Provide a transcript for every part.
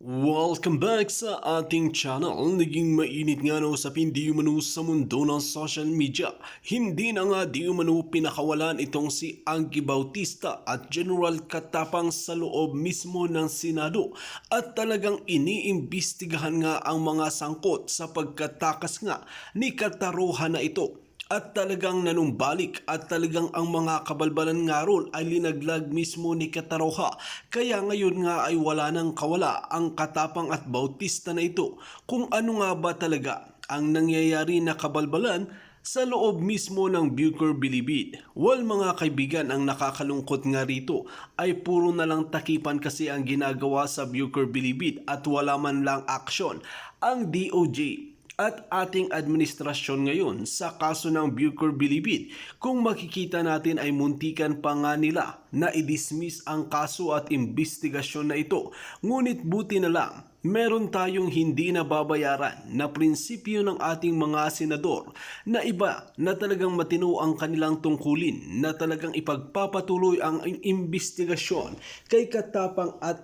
Welcome back sa ating channel. Naging mainit nga na usapin di umano sa mundo ng social media. Hindi na nga di umano pinakawalan itong si Anggi Bautista at General Katapang sa loob mismo ng Senado. At talagang iniimbestigahan nga ang mga sangkot sa pagkatakas nga ni Kataroha na ito. At talagang nanumbalik at talagang ang mga kabalbalan nga ron ay linaglag mismo ni Kataroha. Kaya ngayon nga ay wala nang kawala ang Katapang at Bautista na ito. Kung ano nga ba talaga ang nangyayari na kabalbalan sa loob mismo ng Bucor Bilibid. Well mga kaibigan, ang nakakalungkot nga rito ay puro na lang takipan kasi ang ginagawa sa Bucor Bilibid at wala man lang aksyon ang DOJ at ating administrasyon ngayon sa kaso ng Bucor Bilibid. Kung makikita natin ay muntikan pa nga nila na i-dismiss ang kaso at investigasyon na ito. Ngunit buti na lang, meron tayong hindi nababayaran na prinsipyo ng ating mga senador na iba na talagang matino ang kanilang tungkulin na talagang ipagpapatuloy ang investigasyon kay Katapang at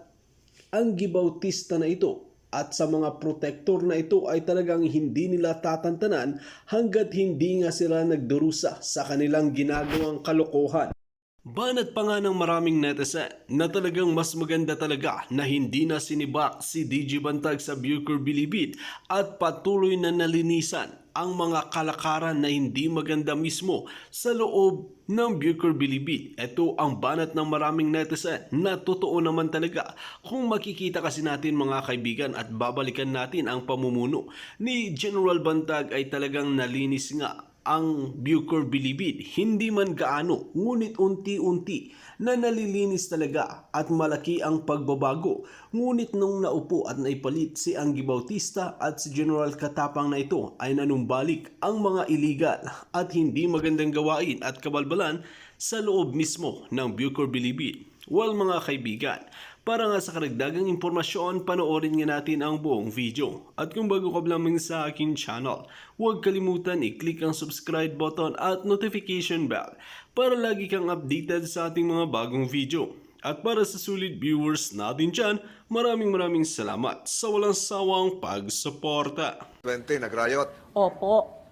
Anggi Bautista na ito. At sa mga protektor na ito ay talagang hindi nila tatantanan hanggat hindi nga sila nagdurusa sa kanilang ginagawang kalokohan. Banat pa nga ng maraming netizen na talagang mas maganda talaga na hindi na sinibak si DJ Bantag sa Bucor Bilibid at patuloy na nalinisan ang mga kalakaran na hindi maganda mismo sa loob ng Bucor Bilibid. Ito ang banat ng maraming netizen na totoo naman talaga kung makikita kasi natin mga kaibigan at babalikan natin ang pamumuno ni General Bantag ay talagang nalinis nga ang Bucor Bilibid. Hindi man gaano, ngunit unti-unti na nalilinis talaga at malaki ang pagbabago. Ngunit nung naupo at naipalit si Anggi Bautista at si General Katapang na ito ay nanumbalik ang mga iligal at hindi magandang gawain at kabalbalan sa loob mismo ng Bucor Bilibid. Well mga kaibigan, para nga sa karagdagang impormasyon, panoorin nga natin ang buong video. At kung bago ka lamang sa aking channel, huwag kalimutan i-click ang subscribe button at notification bell para lagi kang updated sa ating mga bagong video. At para sa sulit viewers natin dyan, maraming salamat sa walang sawang pagsuporta. 20, nagrayot. Opo.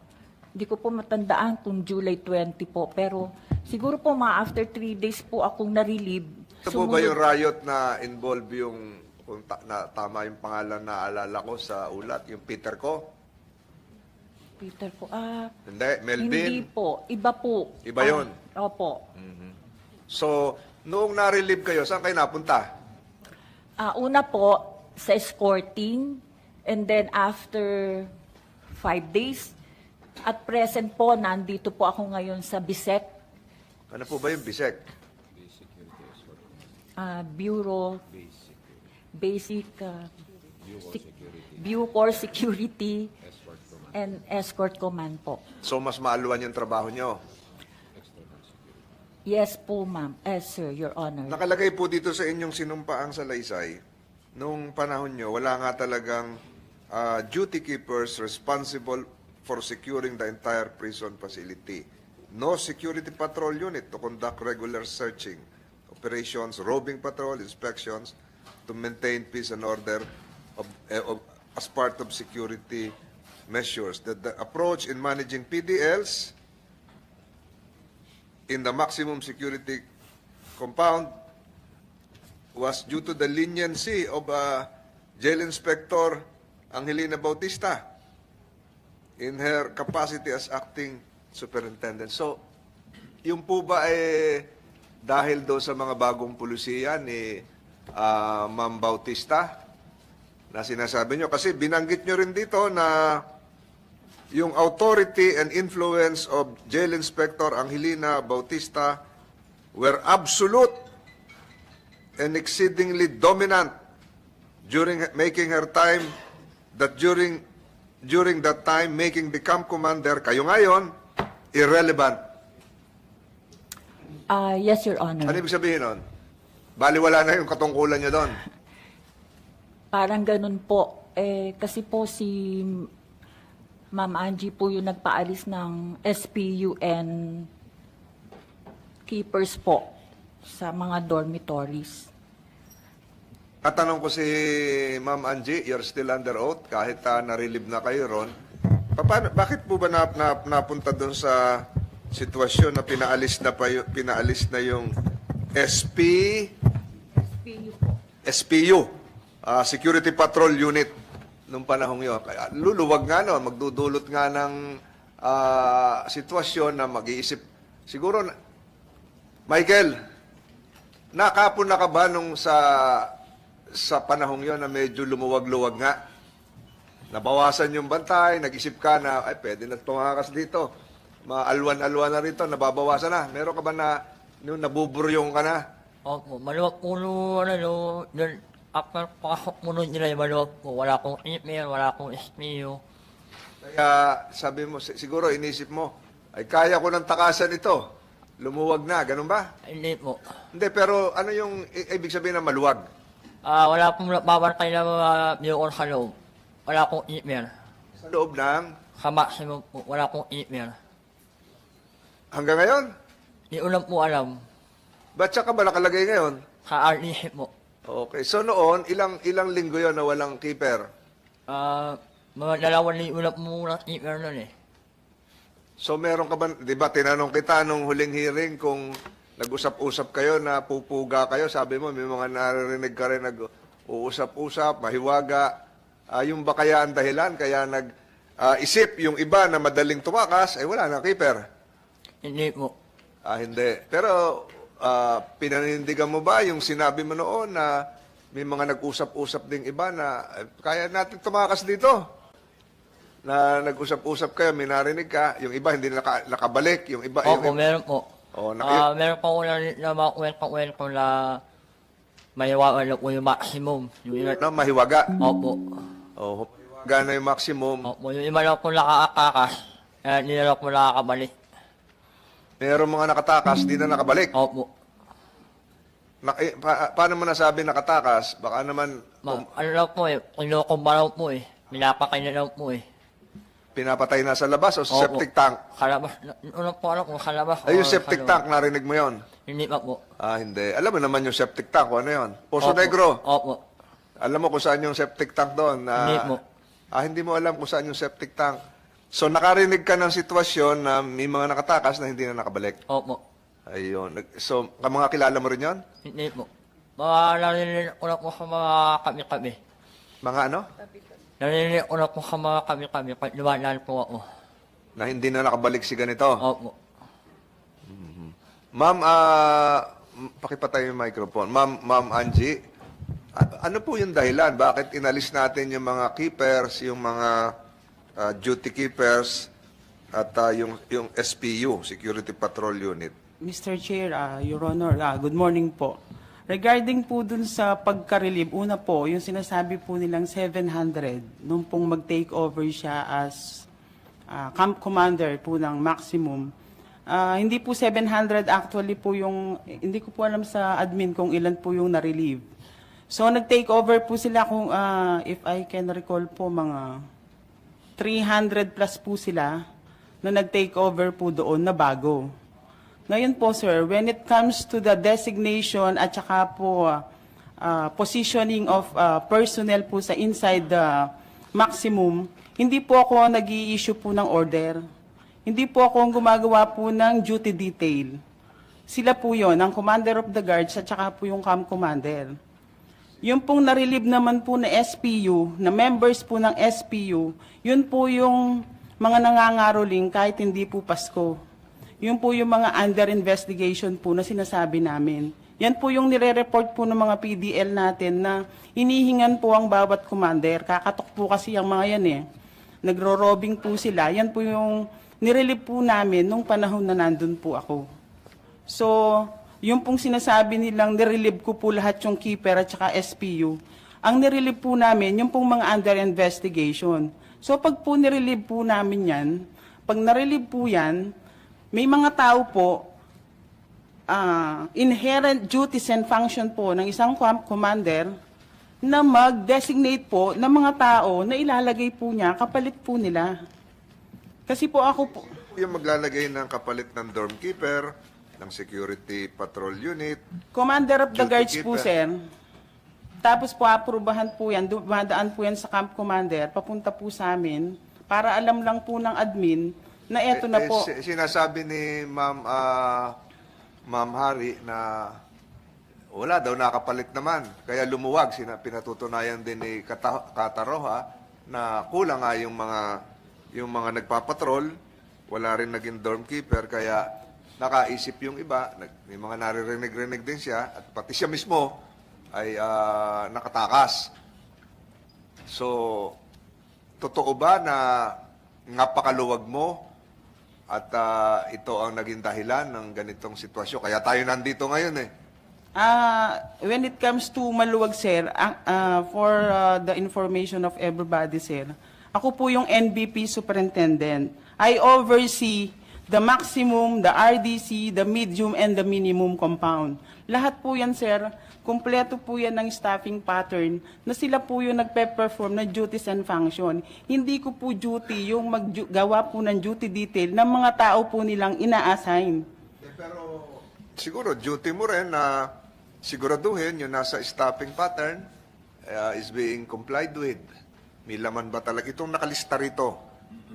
Hindi ko po matandaan kung July 20 po. Pero siguro po mga after 3 days po akong na-relieve. Ito po ba yung riot na involve yung, kung na, tama yung pangalan na alala ko sa ulat, yung Peter ko? Peter po, Hindi, Melvin? hindi po. Iba po. Iba yun? Opo. So, noong na-relieve kayo, saan kayo napunta? Una po, sa escorting. And then after 5 days, at present po, nandito po ako ngayon sa Bisec. Ano po ba yung bisek? Bureau, Basic, Bucor Security, and Escort Command po. So, mas maaluan yung trabaho nyo. Yes po, ma'am. Yes, sir, Your Honor. Nakalagay po dito sa inyong sinumpaang salaysay, nung panahon nyo, wala nga talagang duty keepers responsible for securing the entire prison facility. No security patrol unit to conduct regular searching operations, roving patrol, inspections, to maintain peace and order as part of security measures. The approach in managing PDLs in the maximum security compound was due to the leniency of Jail Inspector Angelina Bautista in her capacity as acting superintendent. So, yung po ba dahil daw sa mga bagong pulisiya ni Ma'am Bautista na sinasabi nyo? Kasi binanggit nyo rin dito na yung authority and influence of Jail Inspector Angelina Bautista were absolute and exceedingly dominant during making her time, that during that time making the camp commander, kayo ngayon, irrelevant. Yes, Your Honor. Ano ibig sabihin nun? Baliwala na yung katungkulan nyo doon. Parang ganun po. Kasi po si Ma'am Angie po yung nagpaalis ng SPUN keepers po sa mga dormitories. Tatanong ko si Ma'am Angie, you're still under oath kahit na-relieve na kayo ron. Bakit po ba napunta doon sa sitwasyon na pinaalis na yung SPU, Security Patrol Unit nung panahong yun? Kaya luluwag nga no, magdudulot nga ng sitwasyon na mag-iisip. Siguro, Michael, nakapon na ka ba nung sa panahong yon na medyo lumuwag-luwag nga? Nabawasan yung bantay, nag-isip ka na, ay, pwede na tumakas dito. Maalwan-alwan na rito, nababawasan na. Meron ka ba na, nung nabuburyong ka na? Opo, maluwag po nung, after pasok mo nun nila, maluwag po. Wala akong email, wala akong SPU. Kaya sabi mo, siguro inisip mo, ay kaya ko ng takasan ito. Lumuwag na, ganun ba? Hindi po. Hindi, pero ano yung ibig sabihin na maluwag? Wala pong babantay na mga viewer sa loob. Wala akong email. Sa loob ng, Sa maximum po, wala akong email. hanggang ngayon? Hindi ko lang po alam. Ba't siya ka ba nakalagay ngayon? Sa RDC po. Okay, so noon, ilang linggo yon na walang keeper? Mga 2 linggo na po muna email nun eh. So meron ka ba, di ba tinanong kita nung huling hearing kung nag-usap-usap kayo na pupuga kayo, sabi mo may mga naririnig ka rin nag-uusap-usap, mahiwaga. Yung ba kaya ang dahilan, kaya nag-isip yung iba na madaling tumakas, ay wala na keeper? Hindi po. Hindi. Pero pinanindigan mo ba yung sinabi mo noon na may mga nag-usap-usap ding iba na kaya natin tumakas dito? Na nag-usap-usap kayo, may narinig ka, yung iba hindi nakabalik, yung iba... Opo, meron po. Oh, Meron pa ko na mga kwento na mahiwaga na po yung maximum. no, mahiwaga. Opo. Oh, mahiwaga na yung maximum. Opo, yung iba lang po nakakakas. Kaya hindi na lang po nakakabalik. Meron mga nakatakas, di na nakabalik. Opo. Paano mo nasabi nakatakas? Baka naman Ano lang po eh, kinukumbara po eh. Pinapakay na lang po eh. pinapatay na sa labas o sa Opo. septic tank? Kalabas, unang po alam kung kalabas Ay, yung o septic sa tank, narinig mo yon? Hindi pa po. Hindi. Alam mo naman yung septic tank, kung ano yon? Poso Opo. Negro. Opo. Alam mo kung saan yung septic tank doon? Hindi mo. Hindi mo alam kung saan yung septic tank. So, nakarinig ka ng sitwasyon na may mga nakatakas na hindi na nakabalik. Opo. Ayun. So, mga kilala mo rin yon? Hindi po. Mga narinig ko na po sa mga kami-kami. Mga ano? Narinig ko na po sa mga kami-kami. Pag lumalaan po ako. Na hindi na nakabalik si ganito. Opo. Ma'am, pakipatay yung microphone. Ma'am Angie, ano po yung dahilan? Bakit inalis natin yung mga keepers, yung mga duty keepers, at yung SPU, Security Patrol Unit? Mr. Chair, Your Honor, good morning po. Regarding po dun sa pagka-relieve, una po, yung sinasabi po nilang 700, nung pong mag-take over siya as camp commander po ng maximum, hindi po 700 actually po yung, hindi ko po alam sa admin kung ilan po yung na-relieve. So nag-take over po sila kung, if I can recall po, mga 300 plus po sila na nag-take over po doon na bago. Ngayon po sir, when it comes to the designation at saka po positioning of personnel po sa inside the maximum, hindi po ako nag-i-issue po ng order. Hindi po ako ang gumagawa po ng duty detail. Sila po yon, ang commander of the guards at saka po yung camp commander. Yung pong na-relieve naman po na SPU, na members po ng SPU, yun po yung mga nangangaroling kahit hindi po Pasko. Yun po yung mga under investigation po na sinasabi namin. Yan po yung nire-report po ng mga PDL natin na inihingan po ang bawat commander. Kakatok po kasi ang mga yan eh. Nagro-robbing po sila. Yan po yung nirelieve po namin nung panahon na nandun po ako. So, yung pong sinasabi nilang nirelieve ko po lahat yung keeper at saka SPU. Ang nirelieve po namin, yung pong mga under investigation. So, pag po nirelieve po namin yan, pag narelieve po yan, may mga tao po, inherent duties and function po ng isang camp commander na mag-designate po ng mga tao na ilalagay po niya, kapalit po nila. Kasi po ako po, Yung maglalagay ng kapalit ng dorm keeper, ng security patrol unit. Commander of the Duty Guards po, keeper. sir. Tapos po, aprubahan po yan, dumadaan po yan sa camp commander, papunta po sa amin, para alam lang po ng admin na eto na po. Sinasabi ni Ma'am Hari na wala daw, nakapalit naman. Kaya lumuwag, pinatutunayan din ni Kataroha na kulang nga yung mga nagpapatrol, wala rin naging dorm keeper, kaya nakaisip yung iba, may mga naririnig-rinig din siya, at pati siya mismo ay nakatakas. So, totoo ba na napakaluwag mo at ito ang naging dahilan ng ganitong sitwasyon? Kaya tayo nandito ngayon eh. When it comes to maluwag, sir, for the information of everybody, sir, ako po yung NBP superintendent. I oversee the maximum, the RDC, the medium, and the minimum compound. Lahat po yan, sir, kumpleto po yan ng staffing pattern na sila po yung nagpe-perform na duties and function. Hindi ko po duty yung maggawa po ng duty detail ng mga tao po nilang ina-assign. Pero siguro duty mo rin na siguraduhin yung nasa staffing pattern is being complied with. May laman ba talaga itong nakalista rito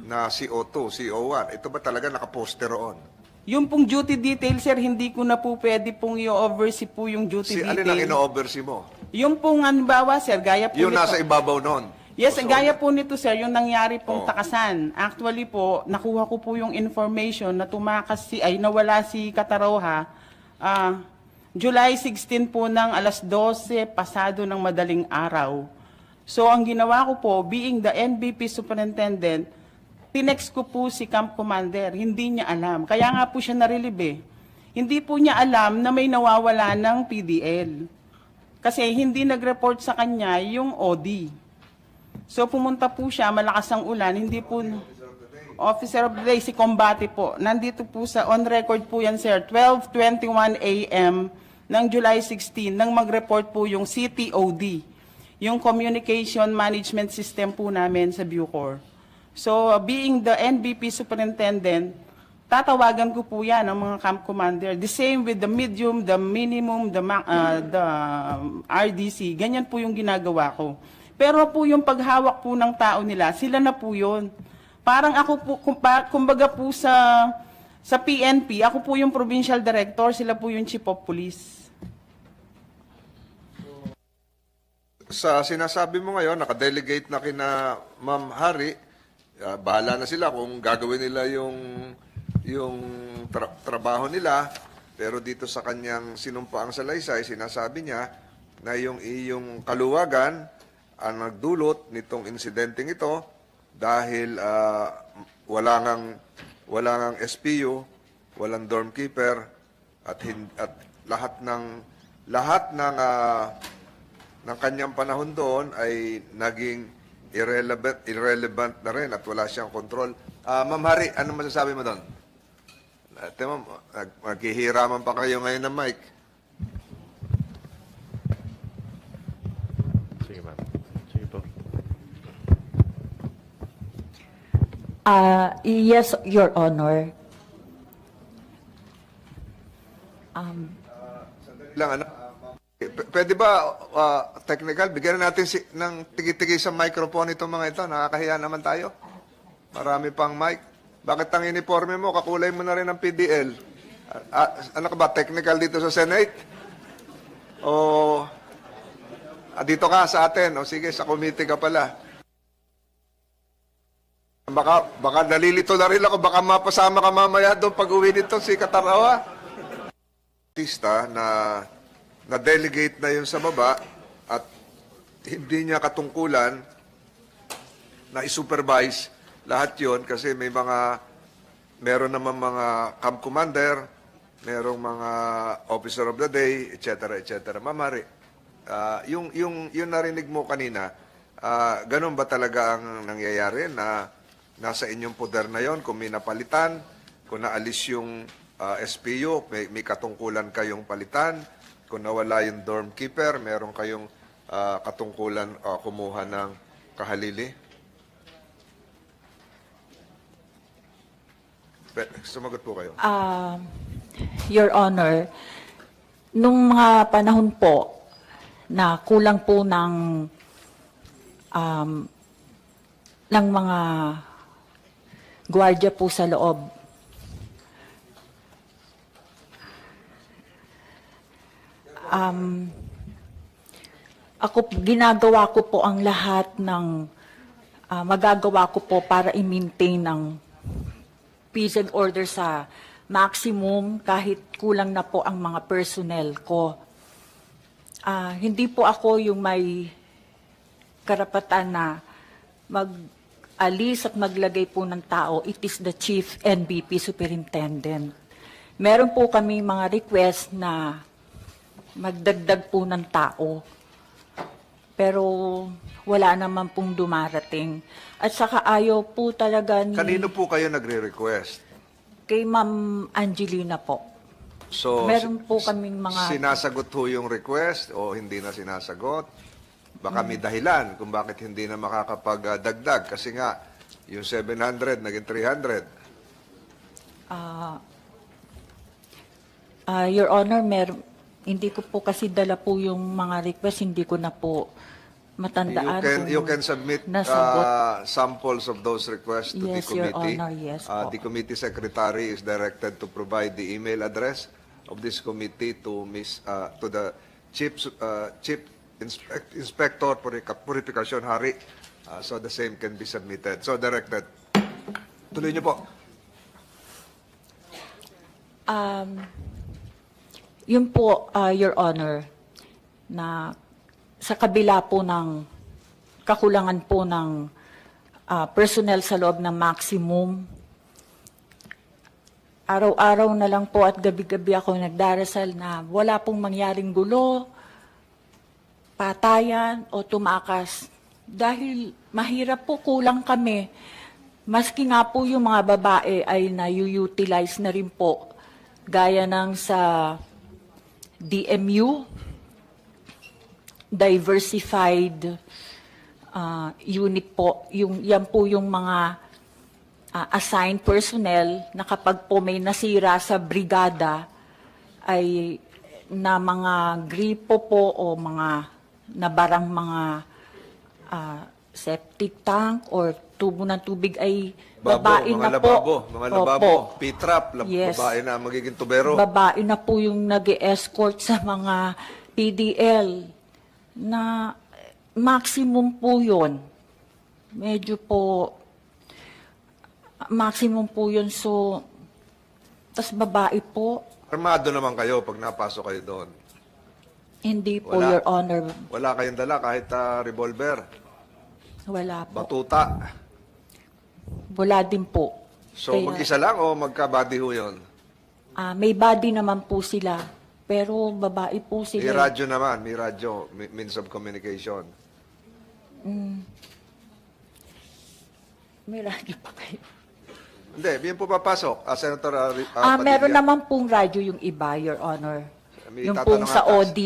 na CO2, CO1? Ito ba talaga nakaposte roon? Yung pong duty detail, sir, hindi ko na po pwede pong i-oversee po yung duty detail. Alin ang ino-oversee mo? Yung pong halimbawa, sir, gaya po Yung nito. nasa ibabaw noon? Yes, gaya po nito, sir, yung nangyari pong takasan. Actually po, nakuha ko po yung information na nawala si Kataroha July 16 po ng alas 12 pasado ng madaling araw. So, ang ginawa ko po, being the NBP superintendent, tinext ko po si camp commander, hindi niya alam. Kaya nga po siya narelieve. Hindi po niya alam na may nawawala ng PDL. Kasi hindi nag-report sa kanya yung OD. So pumunta po siya, malakas ang ulan, hindi po... Officer of the Day, si Combate po. Nandito po on record po yan, sir, 12:21 a.m. ng July 16 nang mag-report po yung CTOD, yung Communication Management System po namin sa Bucor. So, being the NBP superintendent, tatawagan ko po yan ang mga camp commander. The same with the medium, the minimum, the RDC. Ganyan po yung ginagawa ko. Pero po yung paghawak po ng tao nila, sila na po yun. Parang ako po, kumbaga po sa PNP, ako po yung provincial director, sila po yung chief of police. Sa sinasabi mo ngayon, nakadelegate na kina Ma'am Hari, bahala na sila kung gagawin nila yung trabaho nila, pero dito sa kanyang sinumpaang salaysay, sinasabi niya na yung iyong kaluwagan ang nagdulot nitong insidenteng ito dahil wala ngang SPU, walang dorm keeper, at lahat ng kanyang panahon doon ay naging irrelevant na rin at wala siyang control. Ma'am Hari, ano masasabi mo doon? Maghihiraman pa kayo ngayon ng mic. Sige, ma'am. Sige po. Yes, Your Honor. Lang, ano? Pwede ba, technical, bigyan natin ng tigi-tigi sa microphone itong mga ito? Nakakahiya naman tayo. Marami pang mic. Bakit ang uniforme mo, kakulay mo na rin ng PDL? Ano ka ba, technical dito sa Senate? O dito ka sa atin? O sige, sa committee ka pala. Baka nalilito na rin ako, baka mapasama ka mamaya doon pag-uwi nito si Katarawa. Artista na delegate na yun sa baba at hindi niya katungkulan na i-supervise lahat yun kasi meron naman mga camp commander, merong mga officer of the day, etc. etc. Mamari, yung narinig mo kanina, ganun ba talaga ang nangyayari na nasa inyong poder na yon kung may napalitan, kung naalis yung SPU, may katungkulan kayong palitan, kung nawala yung dorm keeper, meron kayong katungkulan kumuha ng kahalili? Sumagot po kayo. Your Honor, nung mga panahon po na kulang po ng mga gwardiya po sa loob. Ginagawa ko po ang lahat ng magagawa ko po para i-maintain ang peace and order sa maximum kahit kulang na po ang mga personnel ko. Hindi po ako yung may karapatan na mag-alis at maglagay po ng tao. It is the Chief NBP Superintendent. Meron po kami mga request na magdagdag po ng tao. Pero wala naman pong dumarating. At saka ayaw po talaga ni... Kanino po kayo nagre-request? Kay Ma'am Angelina po. So, Meron po kaming mga... sinasagot ho yung request o hindi na sinasagot? Baka may dahilan kung bakit hindi na makakapagdagdag. Kasi nga, yung 700 naging 300. Your Honor, hindi ko po kasi dala po yung mga request, hindi ko na po matandaan. You can submit nasagot. samples of those requests to Yes, the Your committee. Honor, yes po. The committee secretary is directed to provide the email address of this committee to the Chief Inspector Purification Hari, so the same can be submitted. So directed. Tuloy niyo po. Yun po, Your Honor, na sa kabila po ng kakulangan po ng personnel sa loob ng maximum, araw-araw na lang po at gabi-gabi ako nagdarasal na wala pong mangyaring gulo, patayan o tumakas. Dahil mahirap po, kulang kami. Maski nga po yung mga babae ay na-utilize na rin po. Gaya ng sa DMU, Diversified Unit po. Yan po yung mga assigned personnel na kapag po may nasira sa brigada ay na mga gripo po o mga nabarang mga septic tank or tubo ng tubig ay babae mga na po. Mga lababo, Opo. P-trap, Yes. babae na magiging tubero. Babae na po yung nag-escort sa mga PDL na maximum po yun. Medyo po maximum po yun. So, tas babae po, Armado naman kayo pag napasok kayo doon. hindi po, Wala. Your Honor. Wala kayong dala kahit revolver, Wala po. batuta. Wala din po. So Kaya, mag-isa lang o magka-body ho yun? may body naman po sila. Pero babae po May sila. radyo naman, may radyo, means of communication. May radyo pa kayo. Hindi, yan po papasok. Senator Meron Padilla. naman pong radyo yung iba, Your Honor. May Yung tatanong pong sa atas. OD.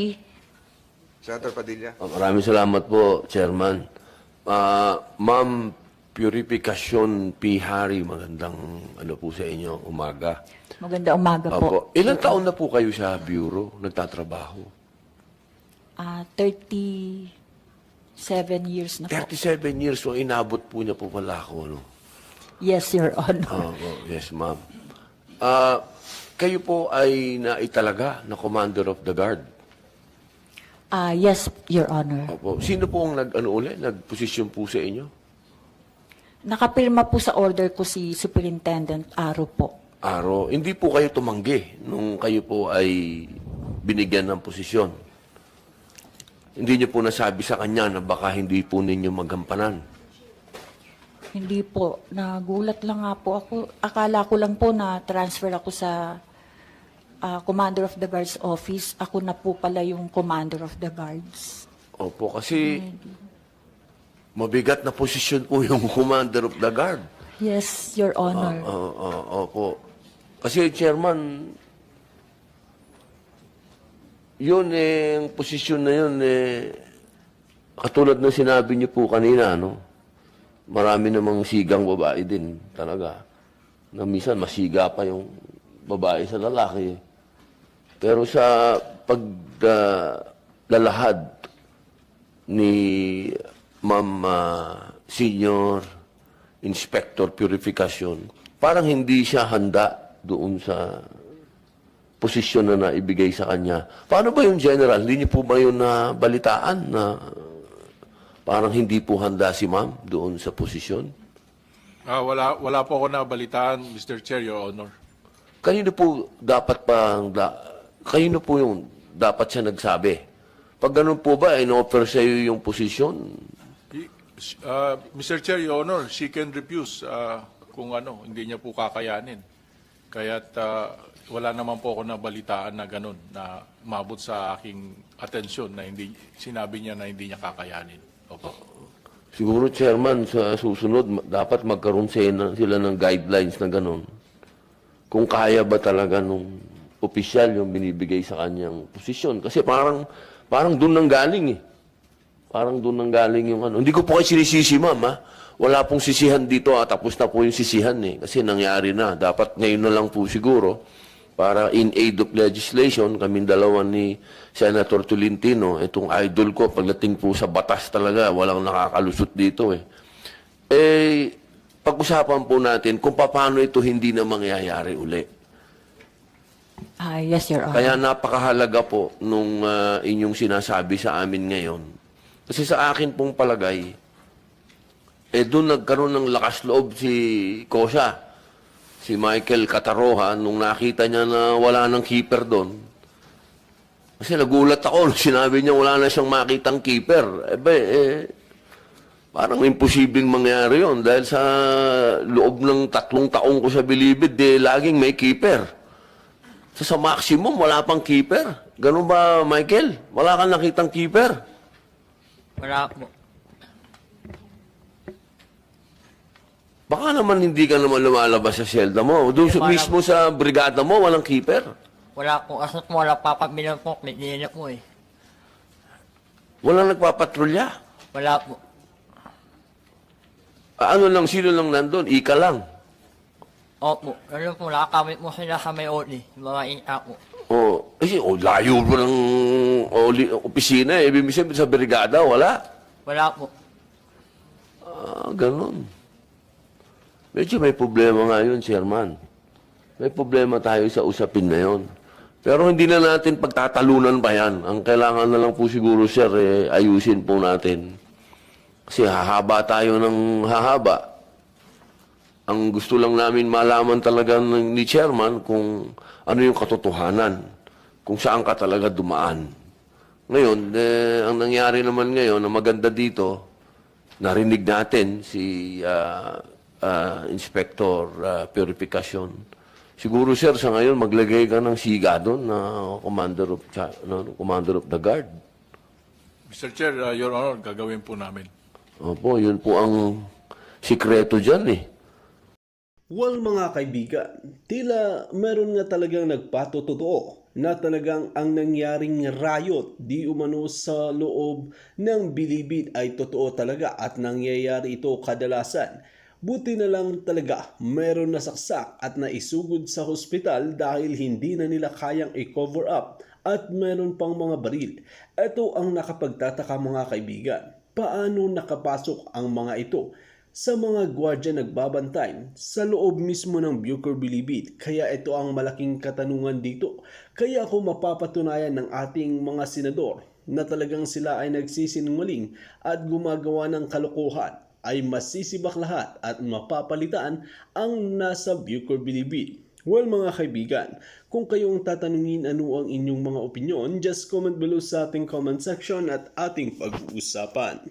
Senator Padilla. Maraming salamat po, Chairman. Ma'am Purification P. Hari, magandang ano po sa inyo, umaga. Maganda umaga po. Opo. Ilang taon na po kayo sa bureau, nagtatrabaho? 37 years na po. 37 years, so inabot po niya po pala ako, no? Yes, Your Honor. Opo, yes, ma'am. Kayo po ay naitalaga na Commander of the Guard. Yes, Your Honor. Opo. Sino po ang nagposisyon po sa inyo? Nakapirma po sa order ko si Superintendent Aro po. Aro, hindi po kayo tumanggi nung kayo po ay binigyan ng posisyon. Hindi niyo po nasabi sa kanya na baka hindi po ninyo magampanan. Hindi po. Nagulat lang nga po ako. Akala ko lang po na transfer ako sa Commander of the Guards office. Ako na po pala yung Commander of the Guards. Opo, kasi mabigat na posisyon po yung Commander of the Guard. Yes, Your Honor. Opo. Kasi, Chairman, yun yung posisyon na yun, katulad ng sinabi niyo po kanina, no? Marami namang sigang babae din, talaga. Na minsan, masiga pa yung babae sa lalaki. Pero sa paglalahad ni Ma'am Senior Inspector Purification, parang hindi siya handa doon sa posisyon na naibigay sa kanya. Paano ba yung General? Hindi niyo po ba yun na balitaan na parang hindi po handa si Ma'am doon sa posisyon? Wala po ako nabalitaan, Mr. Chair, Your Honor. Kanino po kanino po yung dapat siya nagsabi? Pag ganun po ba, in-offer sa iyo yung posisyon? Mr. Chair, Your Honor, she can refuse kung hindi niya po kakayanin. Kaya't wala naman po ako nabalitaan na ganun, na mabot sa aking atensyon na sinabi niya na hindi niya kakayanin. Opo. Siguro, Chairman, sa susunod, dapat magkaroon sila ng guidelines na ganun. Kung kaya ba talaga nung opisyal yung binibigay sa kanyang posisyon. Kasi parang doon nang galing eh. Parang doon nang galing yung ano. Hindi ko po kayo sinisisi, ma'am, ha? Wala pong sisihan dito, tapos na po yung sisihan eh. Kasi nangyari na. Dapat ngayon na lang po siguro, para in aid of legislation, kaming dalawa ni Senator Tolentino, itong idol ko, pagdating po sa batas talaga, walang nakakalusot dito eh. Pag-usapan po natin kung paano ito hindi na mangyayari uli. Yes, Your Honor. Kaya napakahalaga po nung inyong sinasabi sa amin ngayon. Kasi sa akin pong palagay, doon nagkaroon ng lakas loob si Kosa, si Michael Cataroha, nung nakita niya na wala nang keeper doon. Kasi nagulat ako nung sinabi niya wala na siyang makitang keeper. Parang imposibleng mangyari yon dahil sa loob ng 3 taong ko sa Bilibid, laging may keeper. Sa maximum, wala pang keeper. Ganun ba, Michael? Wala kang nakitang keeper? Wala po. Baka naman hindi ka naman lumalabas sa selda mo. Doon mismo sa brigada mo, walang keeper. Wala po. Kasi po wala papabilang po. May nila po eh. Walang nagpapatrolya. Wala po. Ano lang, sino lang nandun? Ika lang. Opo. Ano po, nakakamit mo sila sa may oli. Mga ina po. Kasi layo mo ng opisina eh. Ibig sabihin sa brigada, wala. Wala po. Ganun. Medyo may problema nga yun, Chairman. May problema tayo sa usapin na yun. Pero hindi na natin pagtatalunan pa yan. Ang kailangan na lang po siguro, sir, ayusin po natin. Kasi hahaba tayo ng hahaba. Ang gusto lang namin malaman talaga ni Chairman kung ano yung katotohanan. Kung saan ka talaga dumaan. Ngayon, ang nangyari naman ngayon, na maganda dito, narinig natin si Inspector Purification. Siguro, sir, sa ngayon, maglagay ka ng siga doon na Commander of the Guard. Mr. Chair, Your Honor, gagawin po namin. Opo, yun po ang sikreto dyan eh. Well, mga kaibigan, tila meron nga talagang nagpatotoo na talagang ang nangyaring riot di umano sa loob ng Bilibid ay totoo talaga at nangyayari ito kadalasan. Buti na lang talaga meron nasaksak at naisugod sa hospital dahil hindi na nila kayang i-cover up at meron pang mga baril. Ito ang nakapagtataka, mga kaibigan. Paano nakapasok ang mga ito sa mga gwardiya nagbabantay sa loob mismo ng Bucor Bilibid? Kaya ito ang malaking katanungan dito. Kaya kung mapapatunayan ng ating mga senador na talagang sila ay nagsisinungaling at gumagawa ng kalokohan, ay masisibak lahat at mapapalitan ang nasa Bucor Bilibid. Well, mga kaibigan, kung kayong tatanungin ano ang inyong mga opinion, just comment below sa ating comment section at ating pag-uusapan.